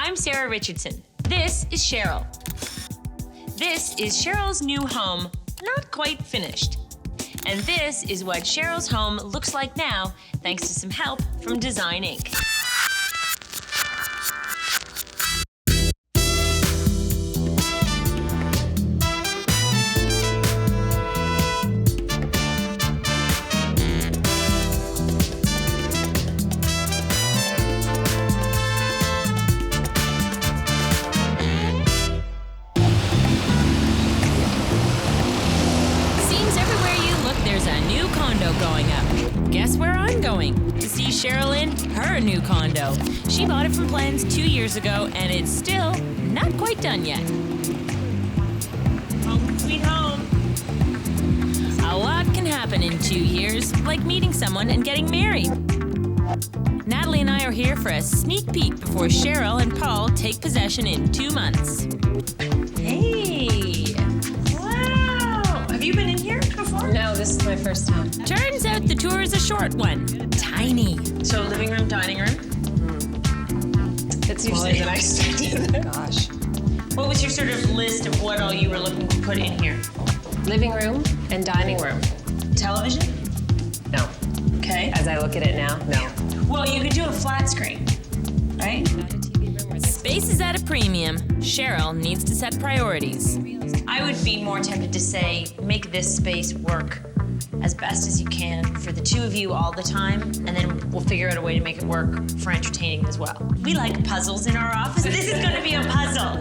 I'm Sarah Richardson. This is Cheryl. This is Cheryl's new home, not quite finished. And this is what Cheryl's home looks like now, thanks to some help from Design Inc. Going up. Guess where I'm going? To see Cheryl in her new condo. She bought it from plans 2 years ago, and it's still not quite done yet. Home sweet home. A lot can happen in 2 years, like meeting someone and getting married. Natalie and I are here for a sneak peek before Cheryl and Paul take possession in 2 months. Hey! Wow! Have you been in here before? No, this is my first time. Turns out the tour is a short one. Tiny. So living room, dining room? It's usually than I expected. Gosh. What was your sort of list of what all you were looking to put in here? Living room and dining room. Television? No. Okay. As I look at it now, no. Well, you could do a flat screen, right? Space is at a premium. Cheryl needs to set priorities. I would be more tempted to say, make this space work as best as you can for the two of you all the time, and then we'll figure out a way to make it work for entertaining as well. We like puzzles in our office. This is gonna be a puzzle.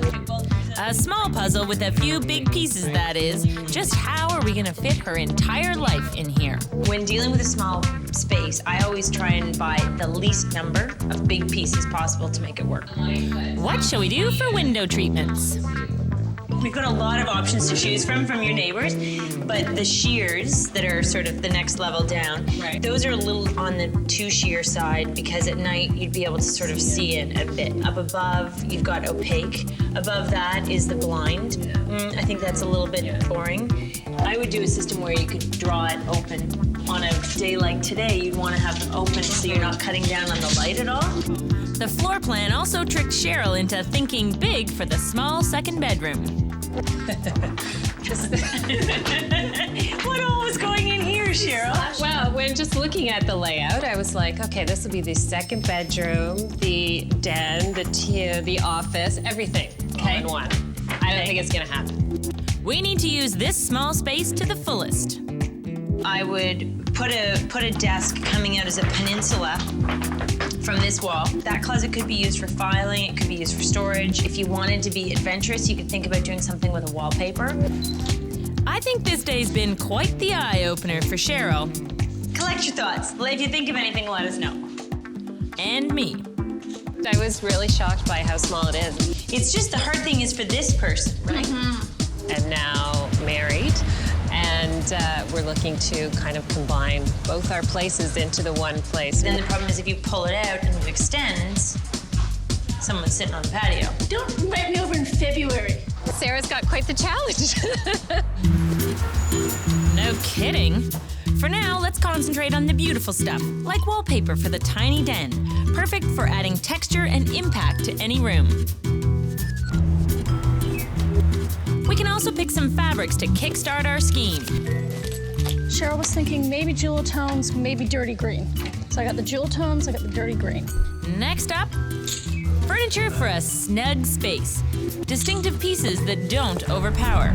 A small puzzle with a few big pieces, that is. Just how are we gonna fit her entire life in here? When dealing with a small space, I always try and buy the least number of big pieces possible to make it work. What shall we do for window treatments? We've got a lot of options to choose from your neighbors, but the shears that are sort of the next level down, those are a little on the two shear side because at night you'd be able to sort of see it a bit. Up above, you've got opaque. Above that is the blind. I think that's a little bit boring. I would do a system where you could draw it open. On a day like today, you'd want to have them open so you're not cutting down on the light at all. The floor plan also tricked Cheryl into thinking big for the small second bedroom. What all was going in here, Cheryl? Well, when just looking at the layout, I was like, okay, this will be the second bedroom, the den, the office, everything all in one. I don't think it's gonna happen. We need to use this small space to the fullest. I would put a desk coming out as a peninsula from this wall. That closet could be used for filing, it could be used for storage. If you wanted to be adventurous, you could think about doing something with a wallpaper. I think this day's been quite the eye-opener for Cheryl. Collect your thoughts. If you think of anything, let us know. And me. I was really shocked by how small it is. It's just the hard thing is for this person, right? Mm-hmm. And now married. And we're looking to kind of combine both our places into the one place. Then the problem is if you pull it out and it extends, someone's sitting on the patio. Don't invite me over in February. Sarah's got quite the challenge. No kidding. For now, let's concentrate on the beautiful stuff, like wallpaper for the tiny den. Perfect for adding texture and impact to any room. We can also pick some fabrics to kickstart our scheme. Cheryl was thinking maybe jewel tones, maybe dirty green. So I got the jewel tones, I got the dirty green. Next up, furniture for a snug space. Distinctive pieces that don't overpower.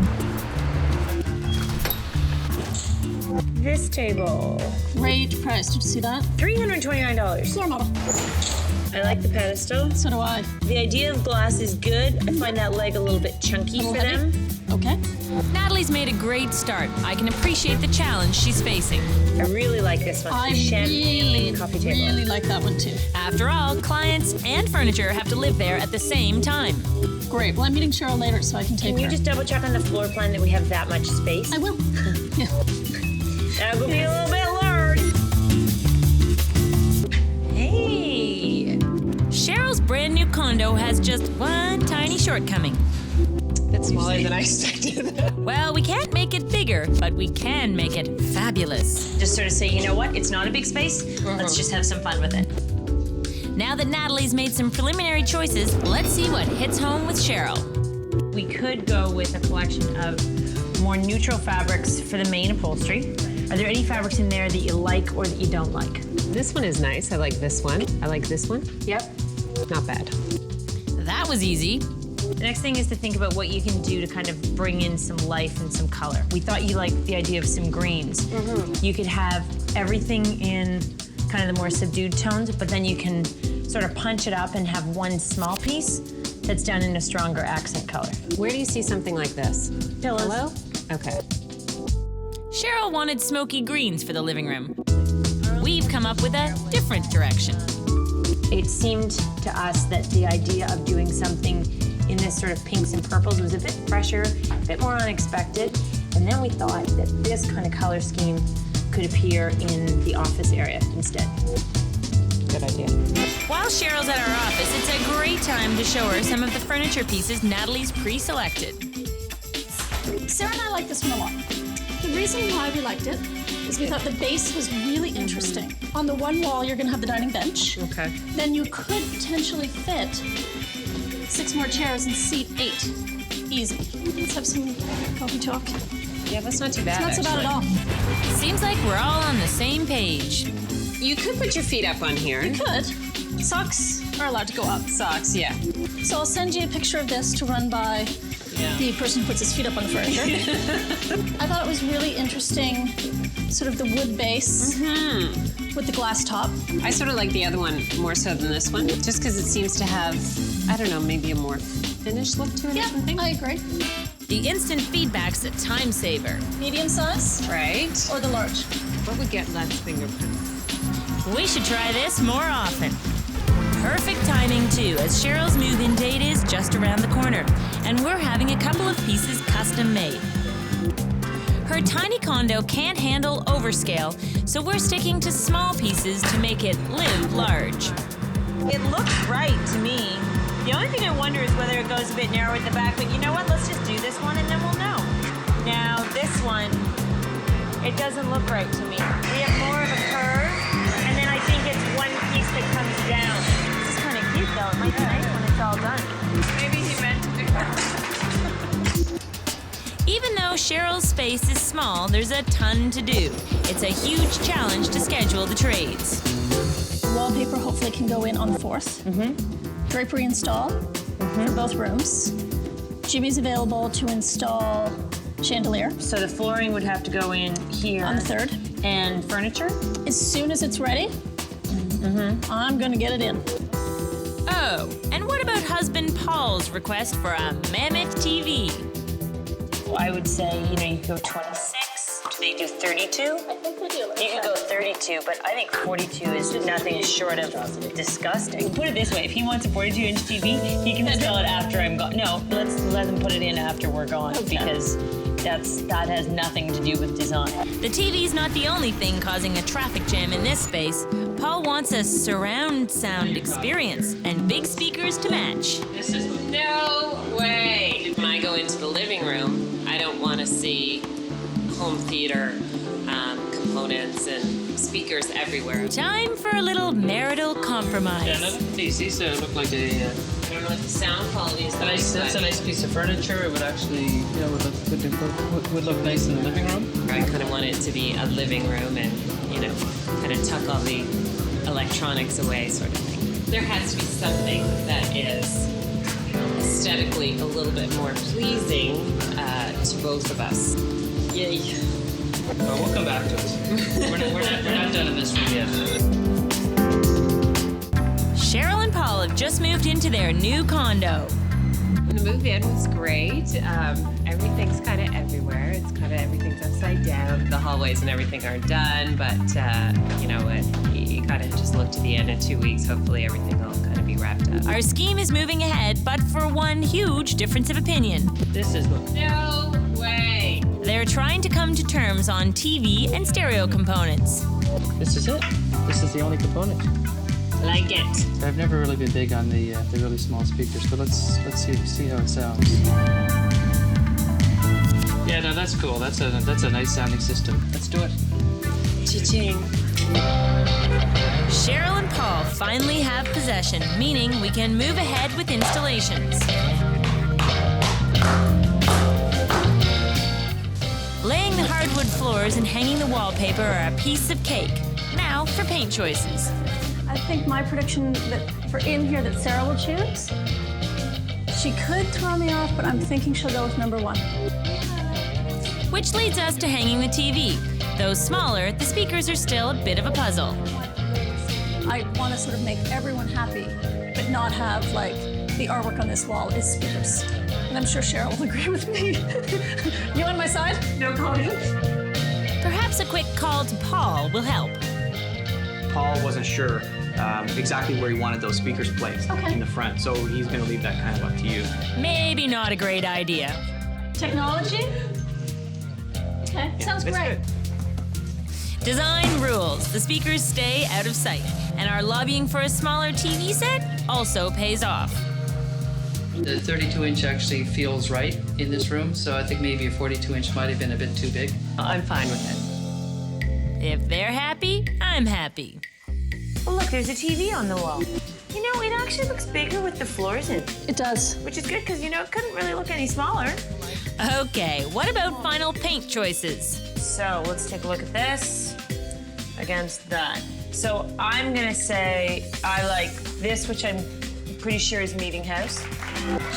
This table. Great price, did you see that? $329. Floor model. I like the pedestal. So do I. The idea of glass is good. I find that leg a little bit chunky for them. Okay. Natalie's made a great start. I can appreciate the challenge she's facing. I really like this one. I The champagne coffee table. really like that one too. After all, clients and furniture have to live there at the same time. Great. Well, I'm meeting Cheryl later, so I can take Can her. you just double check on the floor plan that we have that much space? I will. Yeah. That would be a little bit large. Hey! Cheryl's brand new condo has just one tiny shortcoming. It's smaller than I expected. Well, we can't make it bigger, but we can make it fabulous. Just sort of say, you know what? It's not a big space. Let's just have some fun with it. Now that Natalie's made some preliminary choices, let's see what hits home with Cheryl. We could go with a collection of more neutral fabrics for the main upholstery. Are there any fabrics in there that you like or that you don't like? This one is nice. I like this one. I like this one. Yep. Not bad. That was easy. The next thing is to think about what you can do to kind of bring in some life and some color. We thought you liked the idea of some greens. You could have everything in kind of the more subdued tones, but then you can sort of punch it up and have one small piece that's done in a stronger accent color. Where do you see something like this? Pillows. Hello? Okay. Cheryl wanted smoky greens for the living room. We've come up with a different direction. It seemed to us that the idea of doing something in this sort of pinks and purples was a bit fresher, a bit more unexpected. And then we thought that this kind of color scheme could appear in the office area instead. Good idea. While Cheryl's at our office, it's a great time to show her some of the furniture pieces Natalie's pre-selected. Sarah and I like this one a lot. The reason why we liked it is we thought the base was really interesting. On the one wall, you're gonna have the dining bench. Okay. Then you could potentially fit 6 more chairs and seat 8. Easy. Let's have some coffee talk. Yeah, that's not too bad. Not so bad at all. Seems like we're all on the same page. You could put your feet up on here. You could. Socks are allowed to go up. Socks, yeah. So I'll send you a picture of this to run by the person who puts his feet up on the furniture. I thought it was really interesting, sort of the wood base with the glass top. I sort of like the other one more so than this one, just because it seems to have, I don't know, maybe a more finished look to it or something. I agree. The instant feedback's a time saver. Medium size Right? or the large? What would get less fingerprints? We should try this more often. Perfect timing, too, as Cheryl's move-in date is just around the corner, and we're having a couple of pieces custom-made. Her tiny condo can't handle overscale, so we're sticking to small pieces to make it live large. It looks right to me. The only thing I wonder is whether it goes a bit narrow at the back, but you know what? Let's just do this one and then we'll know. Now, this one, it doesn't look right to me. We have more of a curve, and then I think it's one piece that comes down. This is kind of cute, though. It might be nice when it's all done. Maybe he meant to do that. Even though Cheryl's space is small, there's a ton to do. It's a huge challenge to schedule the trades. Wallpaper hopefully can go in on the 4th. Drapery install for both rooms. Jimmy's available to install chandelier So the flooring would have to go in here. on the 3rd. And furniture? As soon as it's ready, I'm gonna get it in. Oh, and what about husband Paul's request for a mammoth TV? I would say, you could go 26. Do they do 32? I think we do. You could go 32, but I think 42 is nothing short of disgusting. Put it this way, if he wants a 42-inch TV, he can install it after I'm gone. No, let's let him put it in after we're gone, because that has nothing to do with design. The TV's not the only thing causing a traffic jam in this space. Paul wants a surround sound experience and big speakers to match. No way. When I go into the living room, I don't want to see home theater components and speakers everywhere. Time for a little marital compromise. Yeah, another piece. These look like a I don't know what the sound quality is. that's a nice piece of furniture. It would actually, would look nice in the living room. I kind of want it to be a living room and, kind of tuck all the electronics away sort of thing. There has to be something that is aesthetically a little bit more pleasing to both of us. Yay. Well, we'll come back to it. We're not done in this room yet. Cheryl and Paul have just moved into their new condo. The move in was great. Everything's kind of everywhere. It's kind of everything's upside down. The hallways and everything are done, but you know what? You kind of just look to the end in 2 weeks. Hopefully everything will kind of be wrapped up. Our scheme is moving ahead, but for one huge difference of opinion. This is what. No way. They're trying to come to terms on TV and stereo components. This is it. This is the only component. Like it. I've never really been big on the really small speakers, but let's see how it sounds. Yeah, no, that's cool. That's a nice sounding system. Let's do it. Cha-ching. Cheryl and Paul finally have possession possession, meaning we can move ahead with installations. Laying the hardwood floors and hanging the wallpaper are a piece of cake. Now for paint choices. I think my prediction that for in here that Sarah will choose, she could throw me off, but I'm thinking she'll go with number 1. Which leads us to hanging the TV. Though smaller, the speakers are still a bit of a puzzle. I want to sort of make everyone happy, but not have like the artwork on this wall is speakers. And I'm sure Cheryl will agree with me. You on my side? No comment. Perhaps a quick call to Paul will help. Paul wasn't sure exactly where he wanted those speakers placed in the front, so he's going to leave that kind of up to you. Maybe not a great idea. Technology? Okay, sounds great. Good. Design rules. The speakers stay out of sight. And our lobbying for a smaller TV set also pays off. The 32-inch actually feels right in this room, so I think maybe a 42-inch might have been a bit too big. I'm fine with it. If they're happy, I'm happy. Oh, look, there's a TV on the wall. You know, it actually looks bigger with the floors in, It does. which is good because, you know, it couldn't really look any smaller. Okay, what about final paint choices? So let's take a look at this against that. So I'm gonna say I like this, which I'm pretty sure is Meeting House.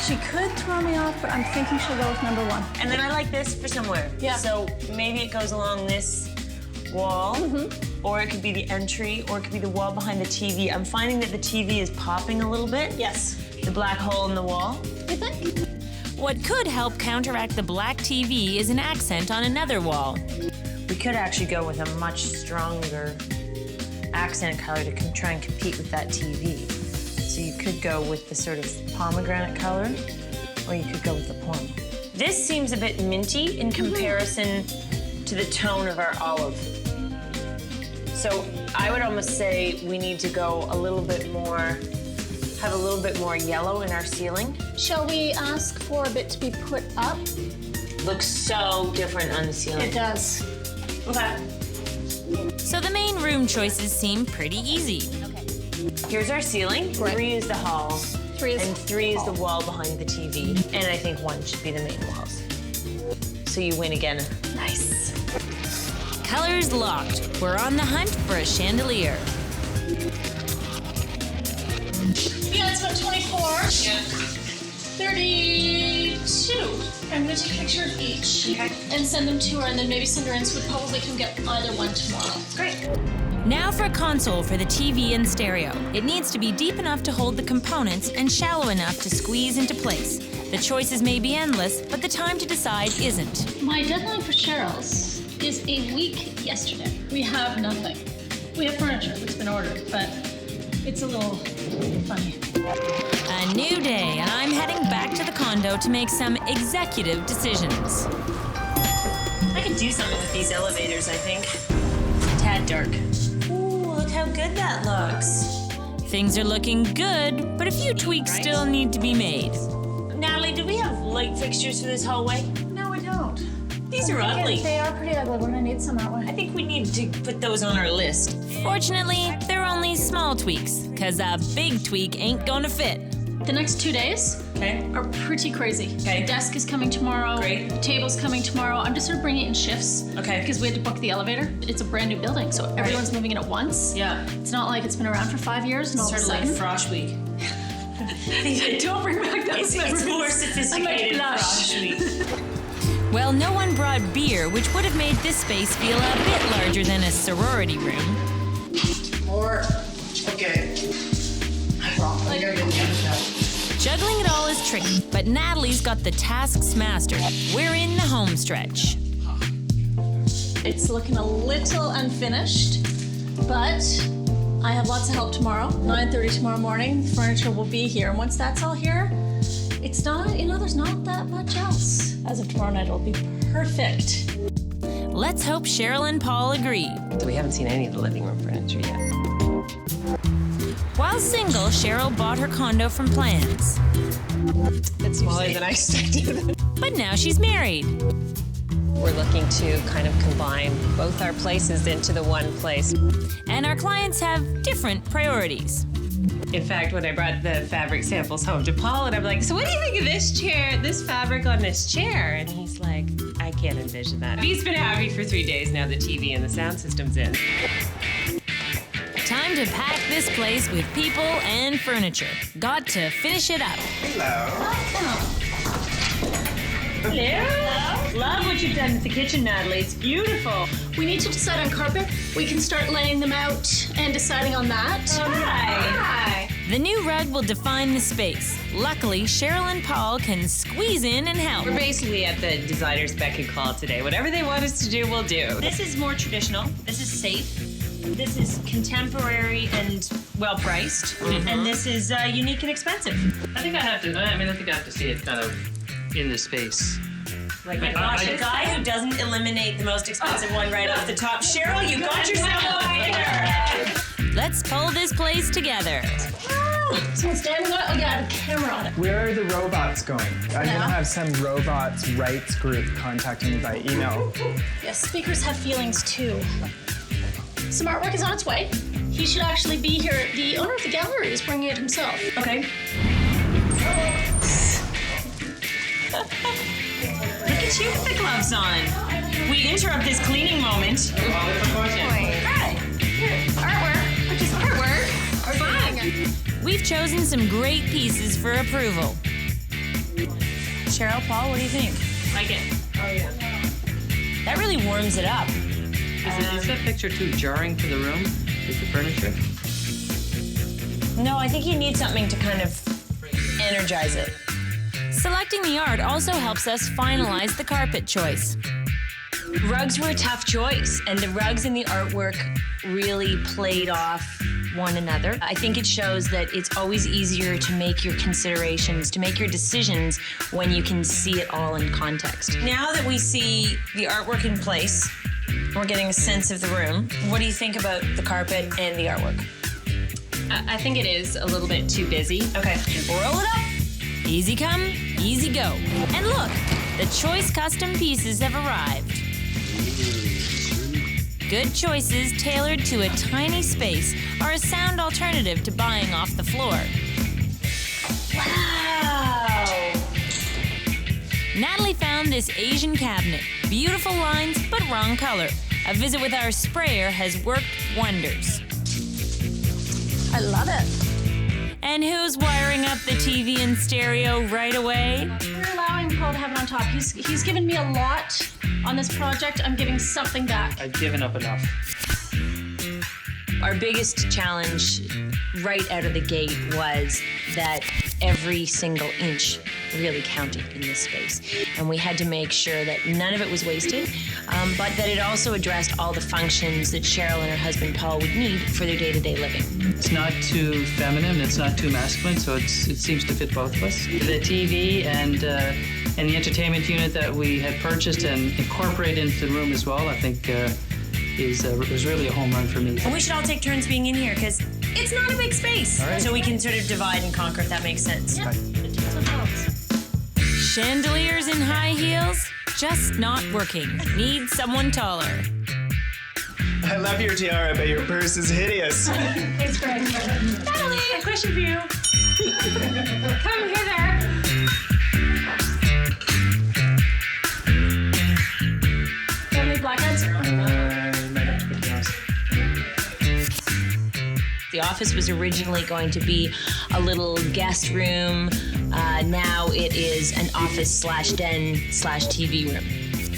She could throw me off, but I'm thinking she'll go with number 1. And then I like this for somewhere. Yeah. So maybe it goes along this wall, or it could be the entry, or it could be the wall behind the TV. I'm finding that the TV is popping a little bit. Yes. The black hole in the wall. You think? What could help counteract the black TV is an accent on another wall. We could actually go with a much stronger accent color to try and compete with that TV. So you could go with the sort of pomegranate color, or you could go with the plum. This seems a bit minty in comparison to the tone of our olive. So I would almost say we need to go a little bit more, have a little bit more yellow in our ceiling. Shall we ask for a bit to be put up? Looks so different on the ceiling. It does. Okay. So the main room choices seem pretty easy. Here's our ceiling. Right. 3 is the hall. 3 is And 3 is the wall behind the TV. And I think 1 should be the main walls. So you win again. Nice. Colors locked. We're on the hunt for a chandelier. Yeah, it's about 24. Yeah. 32. I'm gonna take a picture of each and send them to her, and then maybe send her in so we probably can get either one tomorrow. Great. Now for a console for the TV and stereo. It needs to be deep enough to hold the components and shallow enough to squeeze into place. The choices may be endless, but the time to decide isn't. My deadline for Cheryl's is a week yesterday. We have nothing. We have furniture that's been ordered, but it's a little funny. A new day, and I'm heading back to the condo to make some executive decisions. I could do something with these elevators, I think. Tad dark. Ooh, look how good that looks. Things are looking good, but a few tweaks still need to be made. Natalie, do we have light fixtures for this hallway? No, we don't. These are ugly. They are pretty ugly. We're gonna need some, aren't we? I think we need to put those on our list. Fortunately, they're only small tweaks, cause a big tweak ain't gonna fit. The next 2 days are pretty crazy. Okay. The desk is coming tomorrow. Great. The table's coming tomorrow. I'm just sort of bringing it in shifts. Okay. Because we had to book the elevator. It's a brand new building, so everyone's moving in at once. Yeah. It's not like it's been around for 5 years and all of a Sort of sudden. like Frosh Week. Don't bring back those memories. It's more sophisticated I might blush. Frosh Week. Well, no one brought beer, which would have made this space feel a bit larger than a sorority room. Or, okay. I gotta get the other side. Juggling it all is tricky, but Natalie's got the tasks mastered. We're in the home stretch. It's looking a little unfinished, but I have lots of help tomorrow. 9:30 tomorrow morning, the furniture will be here. And once that's all here, it's not, there's not that much else. As of tomorrow night, it'll be perfect. Let's hope Cheryl and Paul agree. We haven't seen any of the living room furniture yet. While single, Cheryl bought her condo from plans. It's smaller than I expected. But now she's married. We're looking to kind of combine both our places into the one place. And our clients have different priorities. In fact, when I brought the fabric samples home to Paul, and I'm like, so what do you think of this chair, this fabric on this chair? And he's like, I can't envision that. He's been happy for 3 days now. The TV and the sound system's in. Time to pack this place with people and furniture. Got to finish it up. Hello. Love what you've done with the kitchen, Natalie. It's beautiful. We need to decide on carpet. We can start laying them out and deciding on that. Hi. The new rug will define the space. Luckily, Cheryl and Paul can squeeze in and help. We're basically at the designer's beck and call today. Whatever they want us to do, we'll do. This is more traditional. This is safe. This is contemporary and well priced. And this is unique and expensive. I think I have to see it kind of in the space. Like, gosh, a guy who doesn't eliminate the most expensive one right off the top. Cheryl, you got yourself a winner. Let's pull this place together. Someone's standing on it. Oh, yeah, I have a camera on it. Where are the robots going? I'm gonna have some robots rights group contacting me by email. Yes, speakers have feelings too. Some artwork is on its way. He should actually be here. The owner of the gallery is bringing it himself. Okay. Look at you with the gloves on. We interrupt this cleaning moment. Hi. Here, artwork, which is artwork. Fine. We've chosen some great pieces for approval. Cheryl, Paul, what do you think? Like it. Oh, yeah. That really warms it up. Is that picture too jarring for the room with the furniture? No, I think you need something to kind of energize it. Selecting the art also helps us finalize the carpet choice. Rugs were a tough choice, and the rugs and the artwork really played off one another. I think it shows that it's always easier to make your considerations, to make your decisions when you can see it all in context. Now that we see the artwork in place, we're getting a sense of the room. What do you think about the carpet and the artwork? I think it is a little bit too busy. Okay. Roll it up. Easy come, easy go. And look, the choice custom pieces have arrived. Good choices tailored to a tiny space are a sound alternative to buying off the floor. Wow! Natalie found this Asian cabinet. Beautiful lines, but wrong color. A visit with our sprayer has worked wonders. I love it. And who's wiring up the TV and stereo right away? We're allowing Paul to have it on top. He's given me a lot on this project. I'm giving something back. I've given up enough. Our biggest challenge right out of the gate was that every single inch really counted in this space. And we had to make sure that none of it was wasted, but that it also addressed all the functions that Cheryl and her husband Paul would need for their day-to-day living. It's not too feminine, it's not too masculine, so it seems to fit both of us. The TV and the entertainment unit that we had purchased and incorporated into the room as well, I think was really a home run for me. And we should all take turns being in here because it's not a big space. All right. So we can sort of divide and conquer if that makes sense. Yeah, it takes what helps. Chandeliers in high heels? Just not working. Need someone taller. I love your tiara, but your purse is hideous. It's great. Natalie, a question for you. Come hither. Any blackheads? I might have to put yours. The office was originally going to be a little guest room. Now it is an office/den/TV room.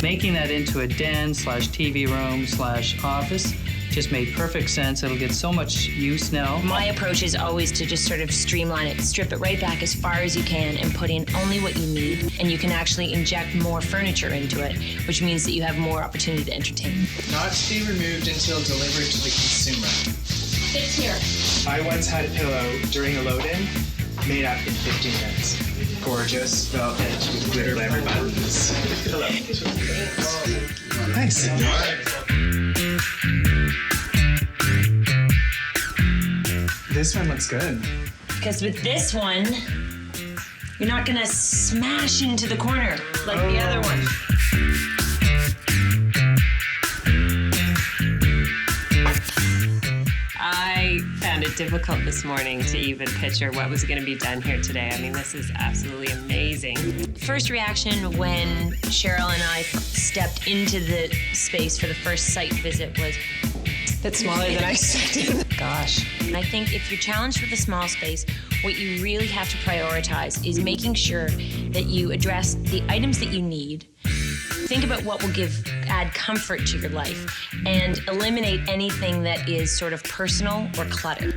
Making that into a den/TV room/office just made perfect sense. It'll get so much use now. My approach is always to just sort of streamline it, strip it right back as far as you can and put in only what you need. And you can actually inject more furniture into it, which means that you have more opportunity to entertain. Not to be removed until delivered to the consumer. It's here. I once had a pillow during a load-in, made up in 15 minutes. Gorgeous, felt edge with glitter leather buttons. Hello. Nice. This one looks good. Because with this one, you're not gonna smash into the corner like the other one. I found it difficult this morning to even picture what was going to be done here today. I mean, this is absolutely amazing. First reaction when Cheryl and I stepped into the space for the first site visit was, That's smaller than I expected. Gosh. I think if you're challenged with a small space, what you really have to prioritize is making sure that you address the items that you need. Think about what will add comfort to your life and eliminate anything that is sort of personal or clutter.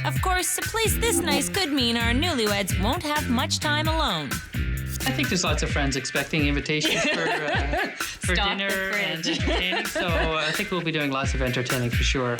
Of course, a place this nice could mean our newlyweds won't have much time alone. I think there's lots of friends expecting invitations for Stock the dinner and fridge. entertaining, so I think we'll be doing lots of entertaining for sure.